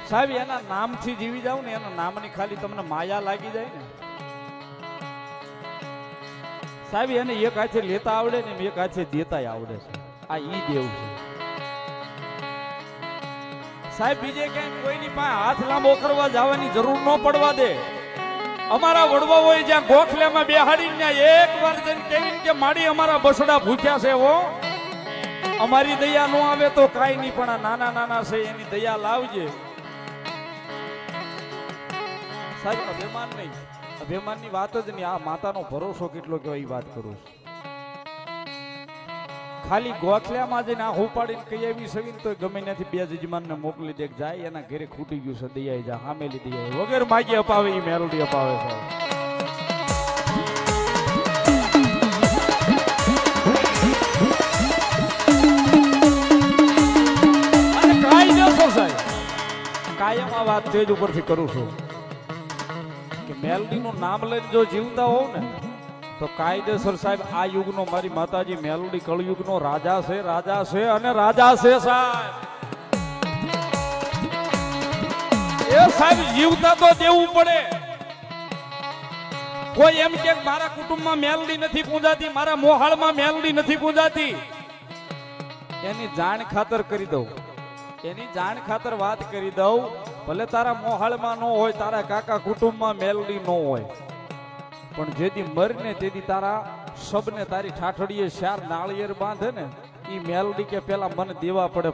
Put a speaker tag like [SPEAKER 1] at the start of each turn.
[SPEAKER 1] સાહેબ એના નામથી જીવી જાવ ને, એના નામની ખાલી તમને માયા લાગી જાય ને સાહેબ, એને એક હાથે લેતા આવડે ને એક હાથે દેતાય આવડે છે. આ ઈ દેવ છે સાહેબ. બીજે ક્યાંય કોઈની પાસે હાથ લાંબો કરવા જવાની જરૂર ન પડવા દે. અમારા વડવાઓએ જ્યાં ગોખલેમાં બેહાડીને એક વાર જઈને કહીને કે માડી અમારા બસડા ભૂખ્યા છે હો, અમારી દયા ન આવે તો કાઈ નહીં, પણ આ નાના નાના છે એની દયા લાવજે સાહેબ. અભિમાન નહીં, અભિમાનની વાત જ નહીં. આ માતાનો ભરોસો કેટલો કહેવાય એ વાત કરું છું. ખાલી ગોખल्याમાં જઈને આ ઉપાડીને કહી આવી સવીને તો ગમે ત્યાંથી બે જજમાનને મોકલી દે, જાય એના ઘરે ખૂટી ગયું છે દયા જા હામેલી દયા વગર માગી અપાવે એ મેલોડી અપાવે છે. અને કાયદેસર સાહેબ કાયમ આ વાત તેજ ઉપરથી કરું છું કે મેલોડીનું નામ લઈને જો જીવતા હોવ ને તો કાયદેસર સાહેબ આ યુગનો મારી માતાજી મેલોડી કળયુગનો રાજા છે, રાજા છે અને રાજા છે સાહેબ. એ સાહેબ જીવતા તો દેવું પડે. કોઈ એમ કે મારા કુટુંબમાં મેલોડી નથી પૂજાતી, મારા મોહાળમાં મેલોડી નથી પૂજાતી, એની જાણ ખાતર કરી દઉં, એની જાણ ખાતર વાત કરી દઉં. ભલે તારા મોહાળમાં ન હોય, તારા કાકા કુટુંબમાં મેલોડી ન હોય, પણ જેથી મરને તેથી તારા સબને તારી ઠાઠડીએ ચાર નાળિયેર બાંધે ને, ઈ મેલોડી કે પેલા મને દેવા પડે.